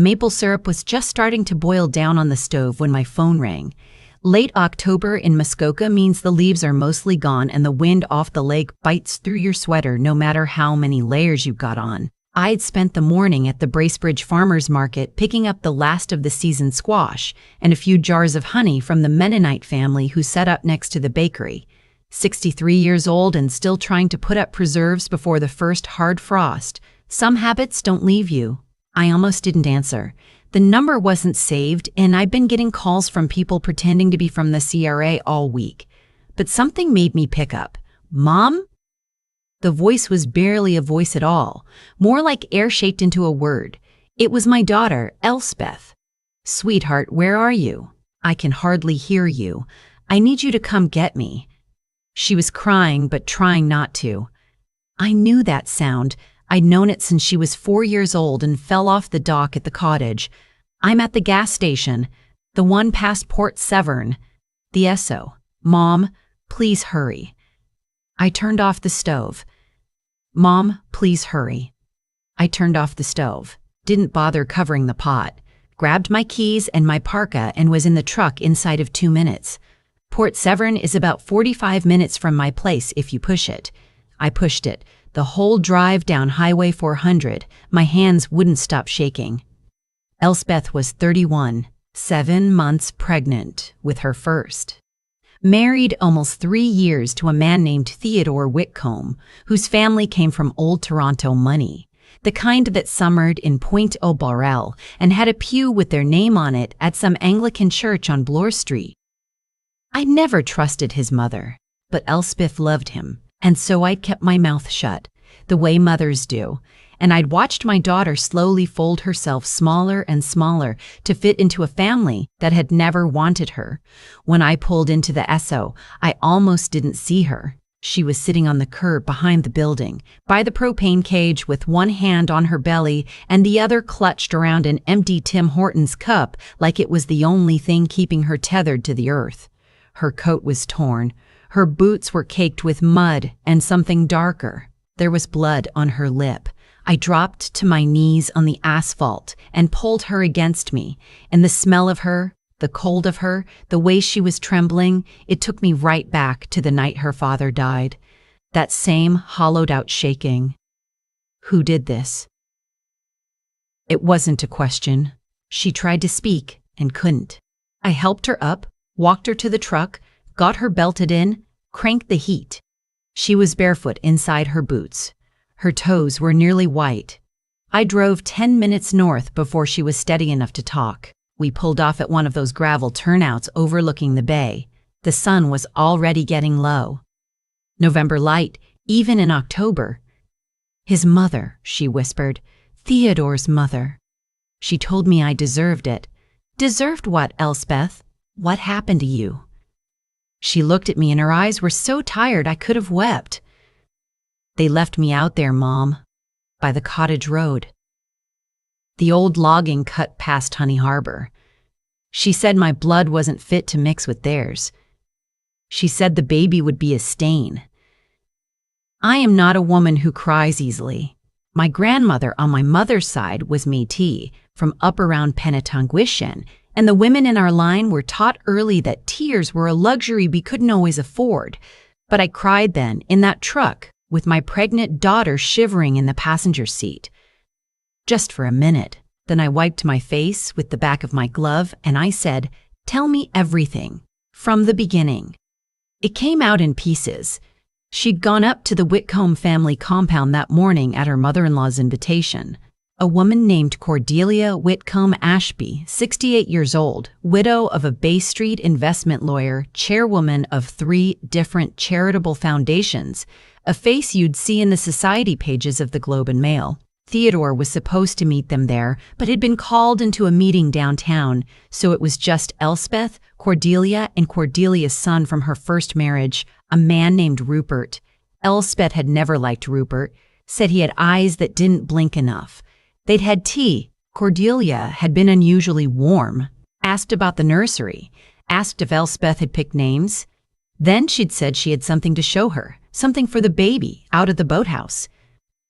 Maple syrup was just starting to boil down on the stove when my phone rang. Late October in Muskoka means the leaves are mostly gone and the wind off the lake bites through your sweater no matter how many layers you got on. I'd spent the morning at the Bracebridge Farmers Market picking up the last of the seasoned squash and a few jars of honey from the Mennonite family who set up next to the bakery. 63 years old and still trying to put up preserves before the first hard frost. Some habits don't leave you. I almost didn't answer. The number wasn't saved, and I'd been getting calls from people pretending to be from the CRA all week. But something made me pick up. Mom? The voice was barely a voice at all, more like air shaped into a word. It was my daughter, Elspeth. Sweetheart, where are you? I can hardly hear you. I need you to come get me. She was crying, but trying not to. I knew that sound. I'd known it since she was 4 years old and fell off the dock at the cottage. I'm at the gas station, the one past Port Severn. The Esso. Mom, please hurry. I turned off the stove. Mom, please hurry. I turned off the stove, didn't bother covering the pot, grabbed my keys and my parka and was in the truck inside of 2 minutes. Port Severn is about 45 minutes from my place if you push it. I pushed it. The whole drive down Highway 400, my hands wouldn't stop shaking. Elspeth was 31, 7 months pregnant with her first. Married almost 3 years to a man named Theodore Whitcomb, whose family came from old Toronto money, the kind that summered in Pointe-aux-Barrel and had a pew with their name on it at some Anglican church on Bloor Street. I never trusted his mother, but Elspeth loved him. And so I'd kept my mouth shut, the way mothers do, and I'd watched my daughter slowly fold herself smaller and smaller to fit into a family that had never wanted her. When I pulled into the Esso, I almost didn't see her. She was sitting on the curb behind the building, by the propane cage with one hand on her belly and the other clutched around an empty Tim Hortons cup like it was the only thing keeping her tethered to the earth. Her coat was torn. Her boots were caked with mud and something darker. There was blood on her lip. I dropped to my knees on the asphalt and pulled her against me, and the smell of her, the cold of her, the way she was trembling, it took me right back to the night her father died. That same hollowed-out shaking. Who did this? It wasn't a question. She tried to speak and couldn't. I helped her up, walked her to the truck, got her belted in, cranked the heat. She was barefoot inside her boots. Her toes were nearly white. I drove 10 minutes north before she was steady enough to talk. We pulled off at one of those gravel turnouts overlooking the bay. The sun was already getting low. November light, even in October. His mother, she whispered. Theodore's mother. She told me I deserved it. Deserved what, Elspeth? What happened to you? She looked at me and her eyes were so tired I could have wept. They left me out there, Mom, by the cottage road. The old logging cut past Honey Harbor. She said my blood wasn't fit to mix with theirs. She said the baby would be a stain. I am not a woman who cries easily. My grandmother on my mother's side was Métis, from up around Penetanguishene, and the women in our line were taught early that tears were a luxury we couldn't always afford. But I cried then, in that truck, with my pregnant daughter shivering in the passenger seat. Just for a minute. Then I wiped my face with the back of my glove and I said, "Tell me everything, from the beginning." It came out in pieces. She'd gone up to the Whitcomb family compound that morning at her mother-in-law's invitation. A woman named Cordelia Whitcomb Ashby, 68 years old, widow of a Bay Street investment lawyer, chairwoman of 3 different charitable foundations, a face you'd see in the society pages of the Globe and Mail. Theodore was supposed to meet them there, but had been called into a meeting downtown, so it was just Elspeth, Cordelia, and Cordelia's son from her first marriage, a man named Rupert. Elspeth had never liked Rupert, said he had eyes that didn't blink enough. They'd had tea. Cordelia had been unusually warm, asked about the nursery, asked if Elspeth had picked names. Then she'd said she had something to show her, something for the baby, out at the boathouse.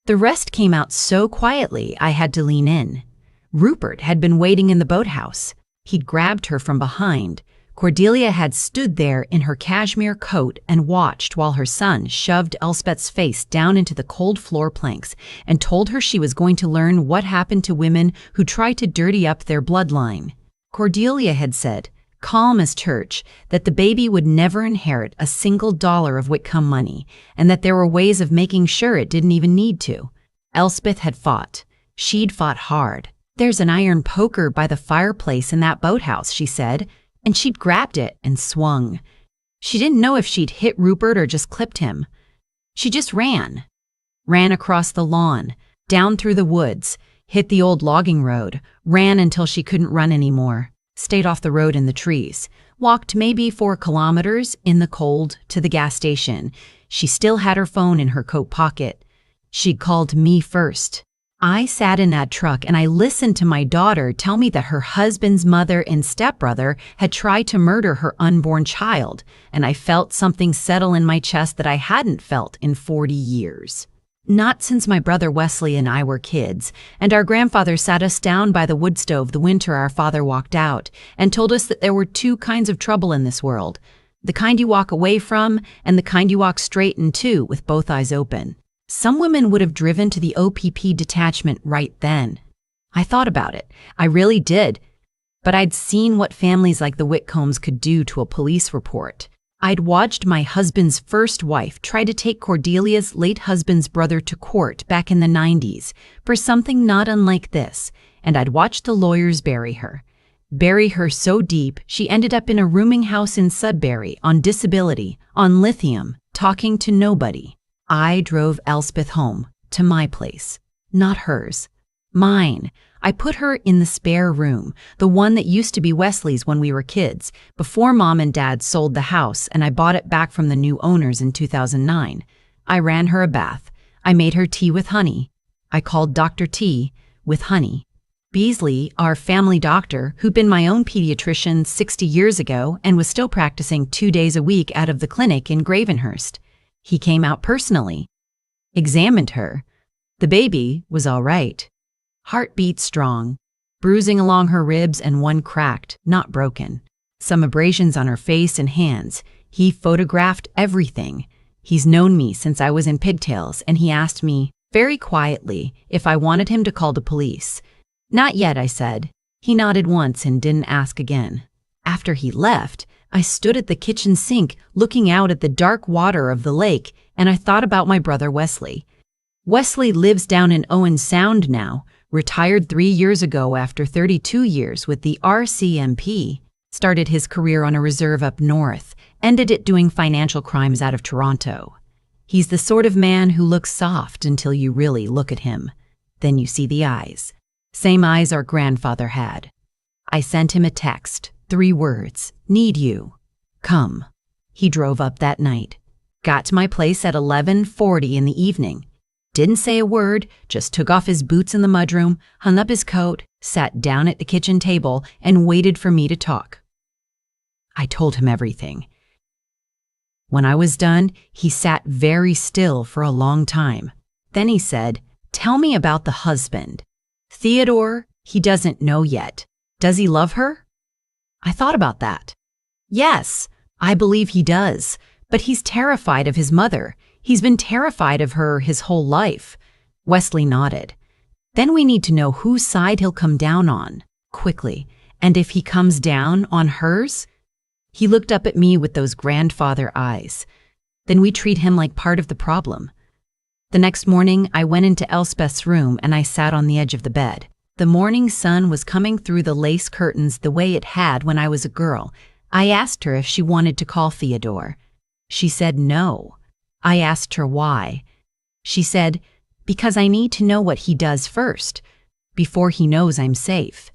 The rest came out so quietly I had to lean in. Rupert had been waiting in the boathouse. He'd grabbed her from behind. Cordelia had stood there in her cashmere coat and watched while her son shoved Elspeth's face down into the cold floor planks and told her she was going to learn what happened to women who tried to dirty up their bloodline. Cordelia had said, calm as church, that the baby would never inherit a single dollar of Whitcomb money, and that there were ways of making sure it didn't even need to. Elspeth had fought. She'd fought hard. There's an iron poker by the fireplace in that boathouse, she said, and she'd grabbed it and swung. She didn't know if she'd hit Rupert or just clipped him. She just ran. Ran across the lawn, down through the woods, hit the old logging road, ran until she couldn't run anymore, stayed off the road in the trees, walked maybe 4 kilometers in the cold to the gas station. She still had her phone in her coat pocket. She'd called me first. I sat in that truck and I listened to my daughter tell me that her husband's mother and stepbrother had tried to murder her unborn child, and I felt something settle in my chest that I hadn't felt in 40 years. Not since my brother Wesley and I were kids, and our grandfather sat us down by the wood stove the winter our father walked out and told us that there were 2 kinds of trouble in this world, the kind you walk away from and the kind you walk straight into with both eyes open. Some women would have driven to the OPP detachment right then. I thought about it. I really did. But I'd seen what families like the Whitcombs could do to a police report. I'd watched my husband's first wife try to take Cordelia's late husband's brother to court back in the 90s for something not unlike this, and I'd watched the lawyers bury her. Bury her so deep she ended up in a rooming house in Sudbury, on disability, on lithium, talking to nobody. I drove Elspeth home, to my place, not hers, mine. I put her in the spare room, the one that used to be Wesley's when we were kids, before Mom and Dad sold the house and I bought it back from the new owners in 2009. I ran her a bath. I made her tea with honey. I called Dr. T with honey. Beasley, our family doctor, who'd been my own pediatrician 60 years ago and was still practicing 2 days a week out of the clinic in Gravenhurst. He came out personally, examined her. The baby was all right. Heartbeat strong, bruising along her ribs and one cracked, not broken. Some abrasions on her face and hands. He photographed everything. He's known me since I was in pigtails, and he asked me, very quietly, if I wanted him to call the police. Not yet, I said. He nodded once and didn't ask again. After he left, I stood at the kitchen sink looking out at the dark water of the lake, and I thought about my brother Wesley. Wesley lives down in Owen Sound now, retired 3 years ago after 32 years with the RCMP, started his career on a reserve up north, ended it doing financial crimes out of Toronto. He's the sort of man who looks soft until you really look at him. Then you see the eyes. Same eyes our grandfather had. I sent him a text. 3 words, need you. Come. He drove up that night. Got to my place at 11:40 in the evening. Didn't say a word, just took off his boots in the mudroom, hung up his coat, sat down at the kitchen table, and waited for me to talk. I told him everything. When I was done, he sat very still for a long time. Then he said, tell me about the husband. Theodore, he doesn't know yet. Does he love her? I thought about that. Yes, I believe he does, but he's terrified of his mother. He's been terrified of her his whole life. Wesley nodded. Then we need to know whose side he'll come down on, quickly, and if he comes down on hers. He looked up at me with those grandfather eyes. Then we treat him like part of the problem. The next morning, I went into Elspeth's room and I sat on the edge of the bed. The morning sun was coming through the lace curtains the way it had when I was a girl. I asked her if she wanted to call Theodore. She said no. I asked her why. She said, because I need to know what he does first, before he knows I'm safe.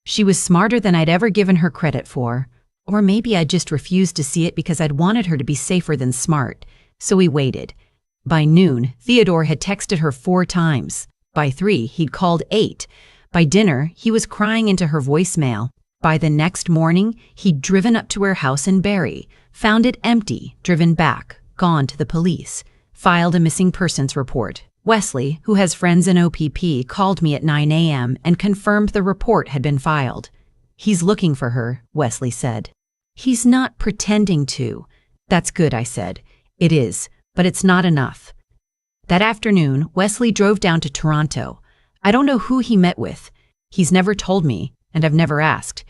She was smarter than I'd ever given her credit for. Or maybe I just refused to see it because I'd wanted her to be safer than smart. So we waited. By noon, Theodore had texted her 4 times. By 3, he'd called 8. By dinner, he was crying into her voicemail. By the next morning, he'd driven up to her house in Barrie, found it empty, driven back, gone to the police, filed a missing persons report. Wesley, who has friends in OPP, called me at 9 a.m. and confirmed the report had been filed. He's looking for her, Wesley said. He's not pretending to. That's good, I said. It is, but it's not enough. That afternoon, Wesley drove down to Toronto. I don't know who he met with. He's never told me, and I've never asked.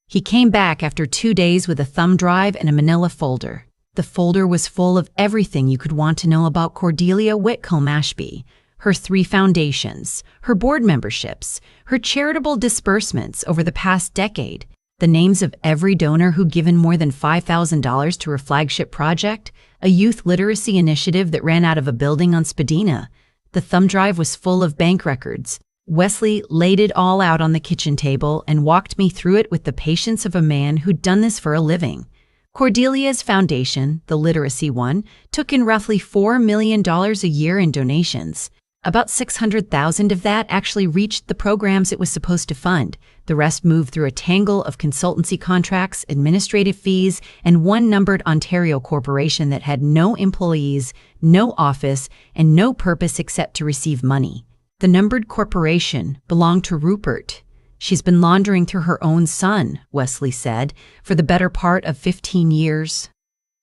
He came back after 2 days with a thumb drive and a manila folder. The folder was full of everything you could want to know about Cordelia Whitcomb Ashby, her 3 foundations, her board memberships, her charitable disbursements over the past decade, the names of every donor who'd given more than $5,000 to her flagship project, a youth literacy initiative that ran out of a building on Spadina. The thumb drive was full of bank records. Wesley laid it all out on the kitchen table and walked me through it with the patience of a man who'd done this for a living. Cordelia's foundation, the literacy one, took in roughly $4 million a year in donations. About $600,000 of that actually reached the programs it was supposed to fund. The rest moved through a tangle of consultancy contracts, administrative fees, and one numbered Ontario corporation that had no employees, no office, and no purpose except to receive money. The numbered corporation belonged to Rupert. She's been laundering through her own son, Wesley said, for the better part of 15 years.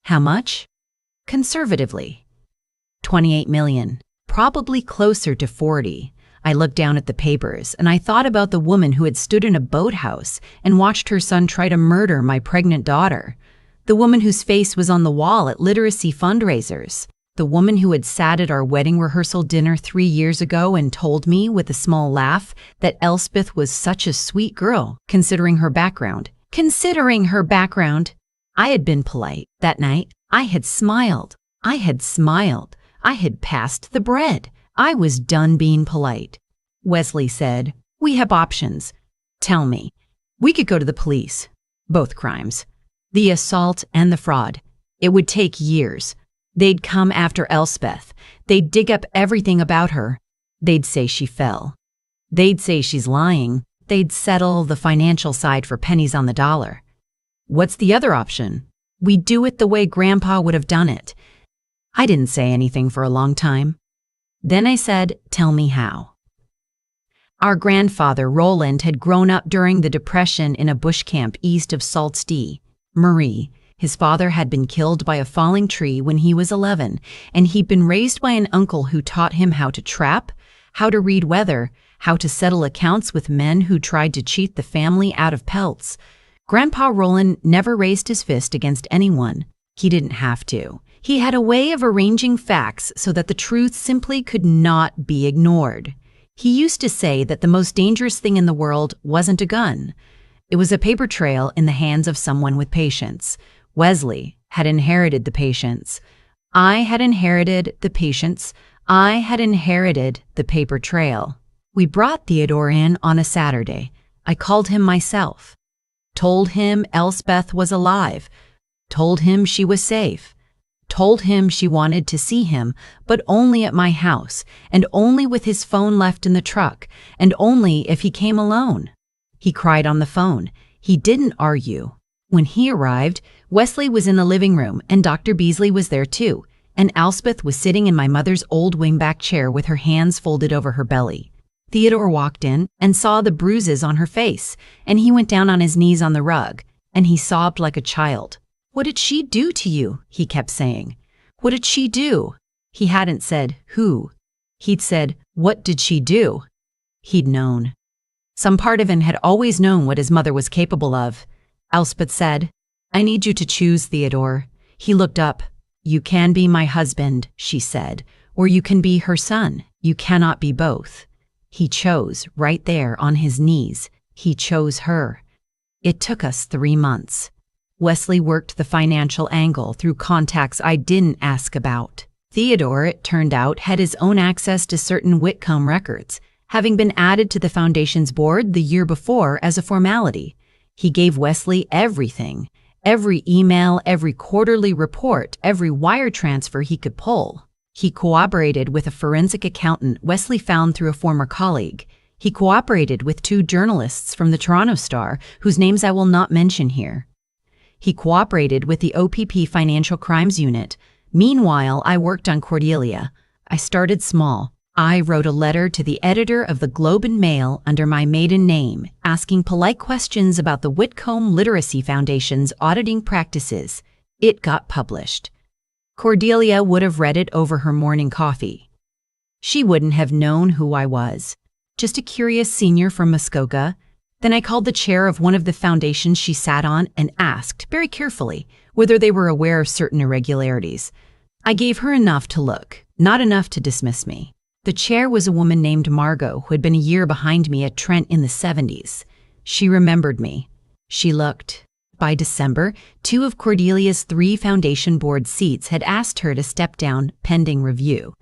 How much? Conservatively, 28 million. Probably closer to 40. I looked down at the papers, and I thought about the woman who had stood in a boathouse and watched her son try to murder my pregnant daughter. The woman whose face was on the wall at literacy fundraisers. The woman who had sat at our wedding rehearsal dinner 3 years ago and told me with a small laugh that Elspeth was such a sweet girl, considering her background. I had been polite. That night, I had smiled. I had passed the bread. I was done being polite. Wesley said, "We have options. Tell me." We could go to the police. Both crimes. The assault and the fraud. It would take years. They'd come after Elspeth. They'd dig up everything about her. They'd say she fell. They'd say she's lying. They'd settle the financial side for pennies on the dollar. What's the other option? We do it the way Grandpa would have done it. I didn't say anything for a long time. Then I said, "Tell me how." Our grandfather, Roland, had grown up during the Depression in a bush camp east of Sault Ste. Marie. His father had been killed by a falling tree when he was 11, and he'd been raised by an uncle who taught him how to trap, how to read weather, how to settle accounts with men who tried to cheat the family out of pelts. Grandpa Roland never raised his fist against anyone. He didn't have to. He had a way of arranging facts so that the truth simply could not be ignored. He used to say that the most dangerous thing in the world wasn't a gun. It was a paper trail in the hands of someone with patience. Wesley had inherited the patience. I had inherited the patience. I had inherited the paper trail. We brought Theodore in on a Saturday. I called him myself. Told him Elspeth was alive. Told him she was safe. Told him she wanted to see him, but only at my house, and only with his phone left in the truck, and only if he came alone. He cried on the phone. He didn't argue. When he arrived, Wesley was in the living room, and Dr. Beasley was there too, and Elspeth was sitting in my mother's old wingback chair with her hands folded over her belly. Theodore walked in and saw the bruises on her face, and he went down on his knees on the rug, and he sobbed like a child. "What did she do to you?" he kept saying. "What did she do?" He hadn't said, "Who?" He'd said, "What did she do?" He'd known. Some part of him had always known what his mother was capable of. Elspeth said, "I need you to choose, Theodore." He looked up. "You can be my husband," she said, "or you can be her son. You cannot be both." He chose, right there on his knees. He chose her. It took us 3 months. Wesley worked the financial angle through contacts I didn't ask about. Theodore, it turned out, had his own access to certain Whitcomb records, having been added to the foundation's board the year before as a formality. He gave Wesley everything, every email, every quarterly report, every wire transfer he could pull. He cooperated with a forensic accountant Wesley found through a former colleague. He cooperated with 2 journalists from the Toronto Star, whose names I will not mention here. He cooperated with the OPP Financial Crimes Unit. Meanwhile, I worked on Cordelia. I started small. I wrote a letter to the editor of the Globe and Mail under my maiden name, asking polite questions about the Whitcomb Literacy Foundation's auditing practices. It got published. Cordelia would have read it over her morning coffee. She wouldn't have known who I was. Just a curious senior from Muskoka. Then I called the chair of one of the foundations she sat on and asked, very carefully, whether they were aware of certain irregularities. I gave her enough to look, not enough to dismiss me. The chair was a woman named Margot who had been a year behind me at Trent in the 70s. She remembered me. She looked. By December, 2 of Cordelia's 3 foundation board seats had asked her to step down pending review.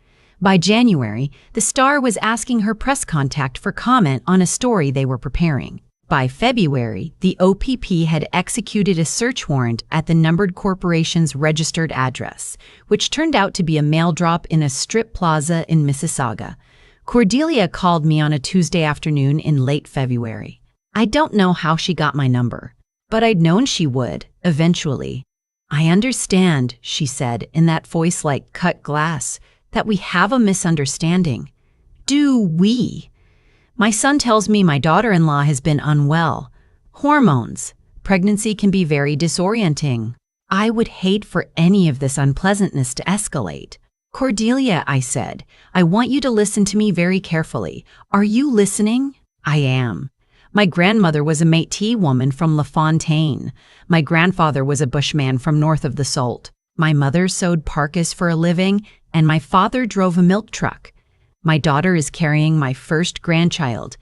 By January, the Star was asking her press contact for comment on a story they were preparing. By February, the OPP had executed a search warrant at the Numbered Corporation's registered address, which turned out to be a mail drop in a strip plaza in Mississauga. Cordelia called me on a Tuesday afternoon in late February. I don't know how she got my number, but I'd known she would, eventually. "I understand," she said in that voice like cut glass, "that we have a misunderstanding." "Do we?" "My son tells me my daughter-in-law has been unwell. Hormones. Pregnancy can be very disorienting. I would hate for any of this unpleasantness to escalate." "Cordelia," I said, "I want you to listen to me very carefully. Are you listening?" "I am. My grandmother was a Métis woman from La Fontaine. My grandfather was a bushman from north of the Sault. My mother sewed parkas for a living, and my father drove a milk truck. My daughter is carrying my first grandchild,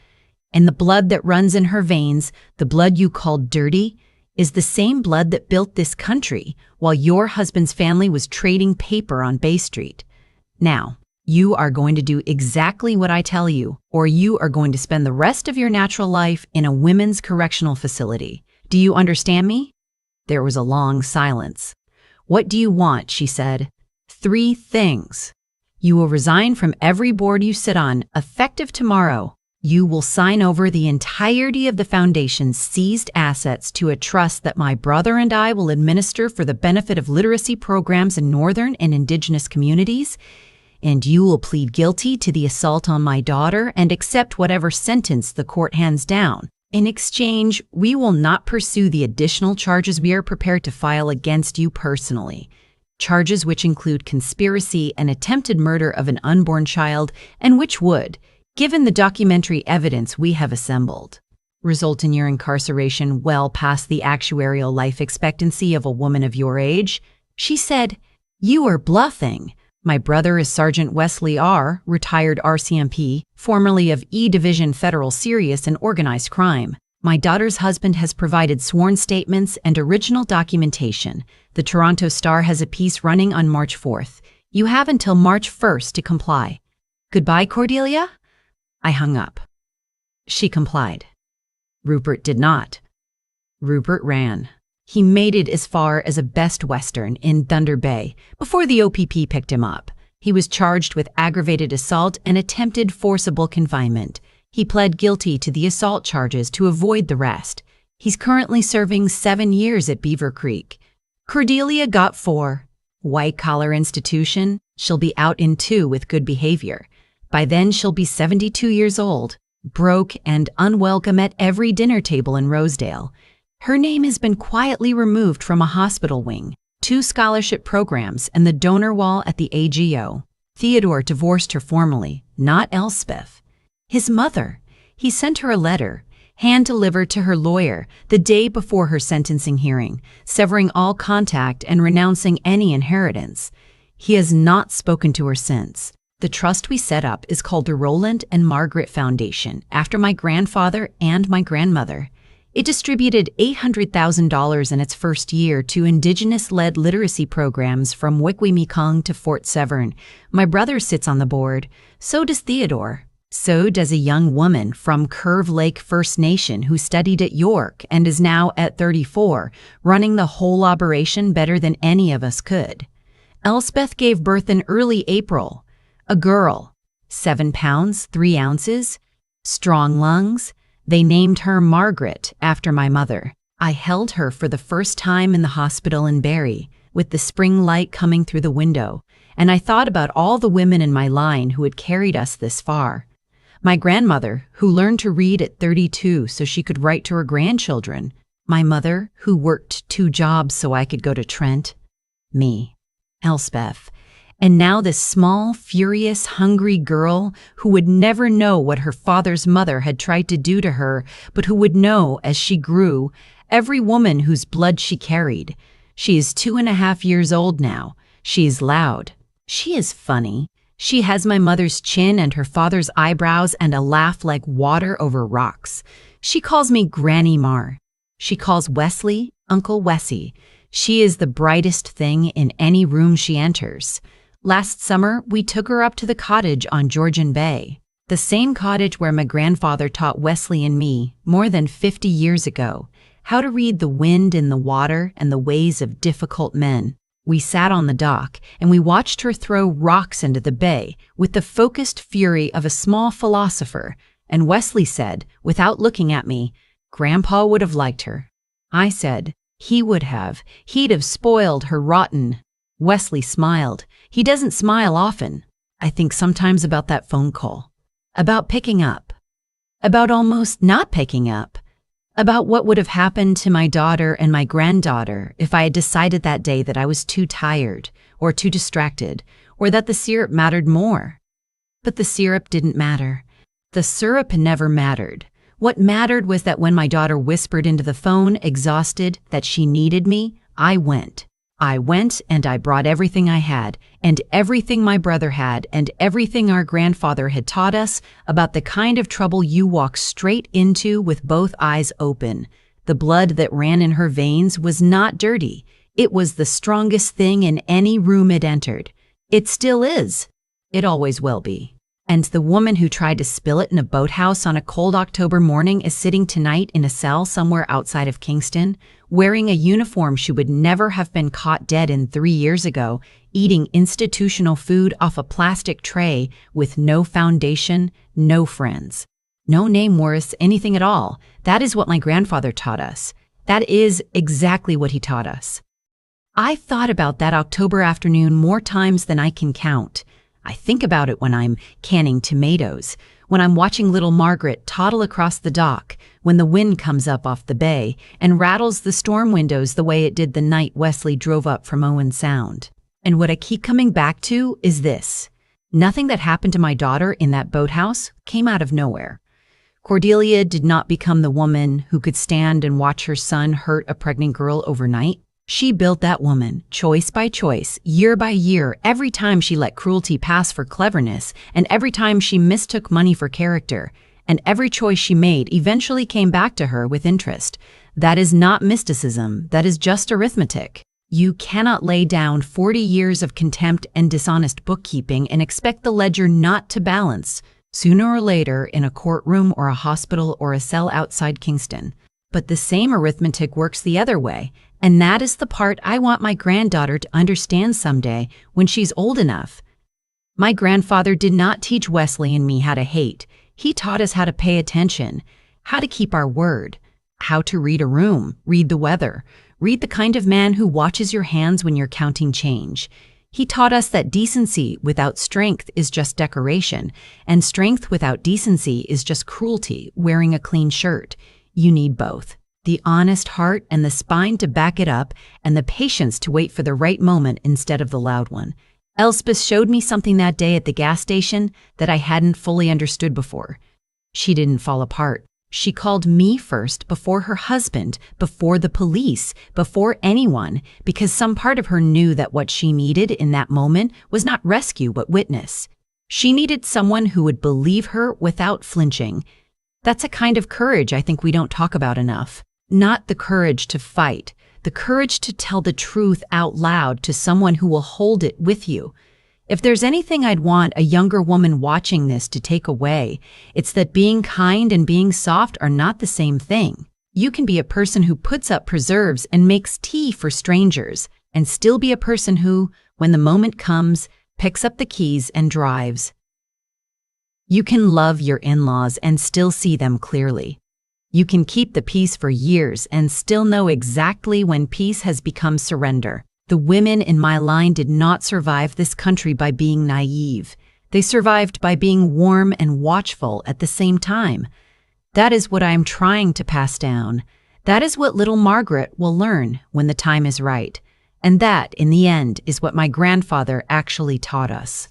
and the blood that runs in her veins, the blood you call dirty, is the same blood that built this country while your husband's family was trading paper on Bay Street. Now, you are going to do exactly what I tell you, or you are going to spend the rest of your natural life in a women's correctional facility. Do you understand me?" There was a long silence. "What do you want?" she said. "3 things. You will resign from every board you sit on, effective tomorrow. You will sign over the entirety of the foundation's seized assets to a trust that my brother and I will administer for the benefit of literacy programs in northern and indigenous communities. And you will plead guilty to the assault on my daughter and accept whatever sentence the court hands down. In exchange, we will not pursue the additional charges we are prepared to file against you personally. Charges which include conspiracy and attempted murder of an unborn child, and which would, given the documentary evidence we have assembled, result in your incarceration well past the actuarial life expectancy of a woman of your age." She said, "You are bluffing. My brother is Sergeant Wesley R., retired RCMP, formerly of E Division Federal Serious and Organized Crime. My daughter's husband has provided sworn statements and original documentation. The Toronto Star has a piece running on March 4th. You have until March 1st to comply. Goodbye, Cordelia?" I hung up. She complied. Rupert did not. Rupert ran. He made it as far as a Best Western in Thunder Bay before the OPP picked him up. He was charged with aggravated assault and attempted forcible confinement. He pled guilty to the assault charges to avoid the rest. He's currently serving 7 years at Beaver Creek. Cordelia got 4. White-collar institution, she'll be out in 2 with good behavior. By then she'll be 72 years old, broke and unwelcome at every dinner table in Rosedale. Her name has been quietly removed from a hospital wing, 2 scholarship programs, and the donor wall at the AGO. Theodore divorced her formally, not Elspeth. His mother. He sent her a letter, hand-delivered to her lawyer the day before her sentencing hearing, severing all contact and renouncing any inheritance. He has not spoken to her since. The trust we set up is called the Roland and Margaret Foundation, after my grandfather and my grandmother. It distributed $800,000 in its first year to Indigenous-led literacy programs from Wikwemekong to Fort Severn. My brother sits on the board. So does Theodore. So does a young woman from Curve Lake First Nation who studied at York and is now at 34, running the whole operation better than any of us could. Elspeth gave birth in early April. A girl, 7 pounds, 3 ounces, strong lungs. They named her Margaret after my mother. I held her for the first time in the hospital in Barrie, with the spring light coming through the window, and I thought about all the women in my line who had carried us this far. My grandmother, who learned to read at 32 so she could write to her grandchildren. My mother, who worked 2 jobs so I could go to Trent. Me, Elspeth. And now this small, furious, hungry girl who would never know what her father's mother had tried to do to her, but who would know as she grew, every woman whose blood she carried. She is 2.5 years old now. She is loud. She is funny. She has my mother's chin and her father's eyebrows and a laugh like water over rocks. She calls me Granny Mar. She calls Wesley Uncle Wessie. She is the brightest thing in any room she enters. Last summer, we took her up to the cottage on Georgian Bay, the same cottage where my grandfather taught Wesley and me, more than 50 years ago, how to read the wind in the water and the ways of difficult men. We sat on the dock, and we watched her throw rocks into the bay with the focused fury of a small philosopher, and Wesley said, without looking at me, "Grandpa would have liked her." I said, "He would have. He'd have spoiled her rotten." Wesley smiled. He doesn't smile often. I think sometimes about that phone call, about picking up, about almost not picking up, about what would have happened to my daughter and my granddaughter if I had decided that day that I was too tired or too distracted, or that the syrup mattered more. But the syrup didn't matter. The syrup never mattered. What mattered was that when my daughter whispered into the phone, exhausted, that she needed me, I went. I went and I brought everything I had, and everything my brother had, and everything our grandfather had taught us about the kind of trouble you walk straight into with both eyes open. The blood that ran in her veins was not dirty. It was the strongest thing in any room it entered. It still is. It always will be. And the woman who tried to spill it in a boathouse on a cold October morning is sitting tonight in a cell somewhere outside of Kingston, wearing a uniform she would never have been caught dead in 3 years ago, eating institutional food off a plastic tray with no foundation, no friends. No name worth anything at all. That is what my grandfather taught us. That is exactly what he taught us. I thought about that October afternoon more times than I can count. I think about it when I'm canning tomatoes, when I'm watching little Margaret toddle across the dock, when the wind comes up off the bay and rattles the storm windows the way it did the night Wesley drove up from Owen Sound. And what I keep coming back to is this. Nothing that happened to my daughter in that boathouse came out of nowhere. Cordelia did not become the woman who could stand and watch her son hurt a pregnant girl overnight. She built that woman, choice by choice, year by year, every time she let cruelty pass for cleverness, and every time she mistook money for character, and every choice she made eventually came back to her with interest. That is not mysticism, that is just arithmetic. You cannot lay down 40 years of contempt and dishonest bookkeeping and expect the ledger not to balance, sooner or later in a courtroom or a hospital or a cell outside Kingston. But the same arithmetic works the other way, and that is the part I want my granddaughter to understand someday when she's old enough. My grandfather did not teach Wesley and me how to hate. He taught us how to pay attention, how to keep our word, how to read a room, read the weather, read the kind of man who watches your hands when you're counting change. He taught us that decency without strength is just decoration, and strength without decency is just cruelty, wearing a clean shirt. You need both. The honest heart and the spine to back it up, and the patience to wait for the right moment instead of the loud one. Elspeth showed me something that day at the gas station that I hadn't fully understood before. She didn't fall apart. She called me first, before her husband, before the police, before anyone, because some part of her knew that what she needed in that moment was not rescue but witness. She needed someone who would believe her without flinching. That's a kind of courage I think we don't talk about enough. Not the courage to fight, the courage to tell the truth out loud to someone who will hold it with you. If there's anything I'd want a younger woman watching this to take away, it's that being kind and being soft are not the same thing. You can be a person who puts up preserves and makes tea for strangers, and still be a person who, when the moment comes, picks up the keys and drives. You can love your in-laws and still see them clearly. You can keep the peace for years and still know exactly when peace has become surrender. The women in my line did not survive this country by being naive. They survived by being warm and watchful at the same time. That is what I am trying to pass down. That is what little Margaret will learn when the time is right. And that, in the end, is what my grandfather actually taught us.